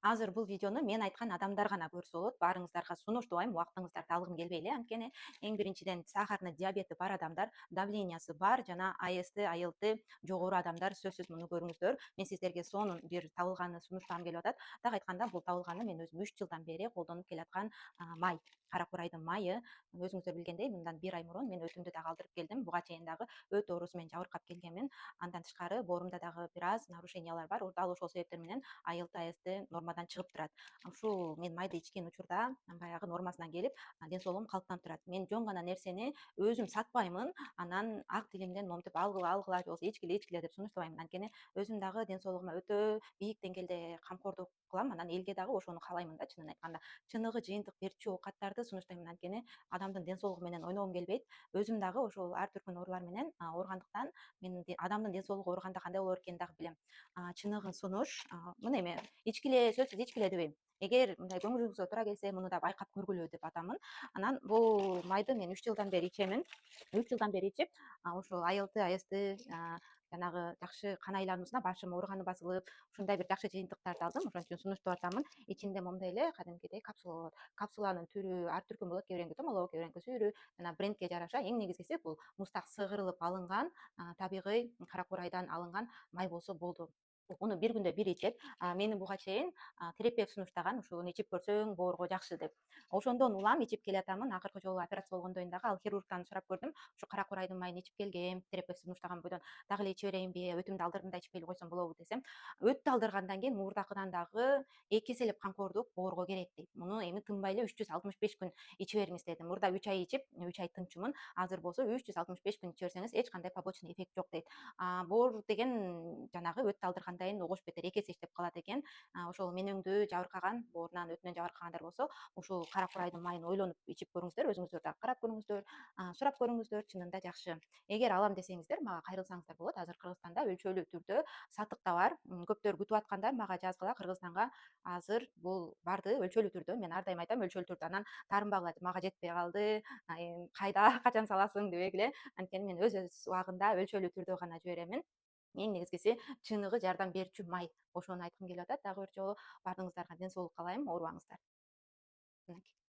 Азыр бул видеону мен айткан адамдар гана көрсө болот. Баарыңыздарга сунуштабайм, убактыңыздарды алгым келбей эле. Анткени эң биринчиден сахарный диабети бар адамдар, давлениясы бар жана АСТ, АЛТ жогору адамдар сөзсүз муну көрүңүздөр. Мен сиздерге сонун бир табылганын сунуштагым келип атат. Так айтканда бул табылганы мен өзүм 3 жылдан бери колдонуп келаткан май, кара курайдын майы. Өзүңүздөр билгендей, мындан 1 ай мурун мен өтүмдү дагы алдырып келдим. Буга чейин дагы өтө оорусу менен жабыркап келгенмин. Андан тышкары боорумда дагы бир аз нарушениялар бар. Дал ошол себептер менен АЛТ, АСТ нормадан чыгып турат. Ушул мен майды ичкен учурда баягы нормасынан келип, ден соолугум калыптанып турат. Мен жөн гана нерсени өзүм сатпаймын, анан ак тилимден момтеп алгыла же болбосо ичкиле деп сунуштабайм. Анткени өзүм дагы ден соолугума өтө бийик деңгээлде камкордук кылам, анан элге дагы ошону каалаймын да, чынын айтканда. Чыныгы жыйынтык берчү оокаттарды сунуштайм, анткени адамдын ден соолугу менен ойногум келбейт. Өзүм дагы ошол ар түркүн оорулар менен ооругандыктан мен адамдын ден соолугу ооруганда кандай болор экенин дагы билем. Чыныгы сунуш, мына эми ичкиле, сөзсүз ичкиле дебейм. Эгер мындай көңүлүңүзгө туура келсе, муну да байкап көргүлө деп атамын. Анан бул майды мен 3 жылдан бери ичемин. 3 жылдан бери ичип, ошол АЛТ, АСТ жанагы жакшы кан айлануусуна башым оорugаны басылып, ушундай бир жакшы жыйынтыктарды алдым. Ошон үчүн сунуштап атамын. Ичинде моундай эле кадимкидей капсула болот. Капсуланын түрү ар түркүн болот. Кээ бирөөнүкү томолок, кээ бирөөнүкү сүүрүү. Жана брендке жараша эң негизгиси бул мустак сыгырылып алынган табигый кара курайдан алынган май болсо болду. Муну бир күндө бир ичет. Мени буга чейин терапевт сунуштаган, ушуну ичип көрсөң боорго жакшы деп. Ошондон улам ичип келатамын. Акыркы жолу операция болгондон дагы ал хирургтан сурап көрдүм. Ушу кара курайдын майын ичип келгем, терапевт сунуштаган бойдон дагы эле иче берейинби, өтүмдү алдырдым да ичпей эле койсом болобу десем, өттү алдыргандан кийин мурдакыдан дагы 2 эселеп камкордук боорго керек дейт. Муну эми тынбай эле 365 күн иче бериңиз деди. Мурда 3 ай ичип, 3 ай тынчумун. Азыр болсо 365 күн иче берсеңиз эч кандай побочный эффект жок дейт. Боор деген жанагы өттү алдыргандайын огош бетер 2 эсе иштеп калат экен. Ошол менөңдү жабыркаган, боорунан өтүнөн жабыркагандар болсо, ушул кара курайдын майын ойлонуп ичип көрүңүздөр, өзүңүздөр дагы карап көрүңүздөр, сурап көрүңүздөр, чынында жакшы. Эгер алам десеңиздер, мага кайрылсаңыздар болот. Азыр Кыргызстанда өлчөлүү түрдө сатыкта бар. Көптөр күтүп аткандар мага жазгыла, Кыргызстанга азыр бул барды өлчөлүү түрдө. Мен ар дайым айтам өлчөлүү түрдө. Анан таарынбагыла, мага жетпей калды, кайда, качан саласың дебегиле. Анткени мен өз убагында өлчөлүү түрдө гана жиберемин. Эң негизгиси чыныгы жардам берчү май. Ошону айткым келип атат. Дагы бир жолу баардыгыңыздарга ден соолук каалайм, оорубаңыздар. Мынакей.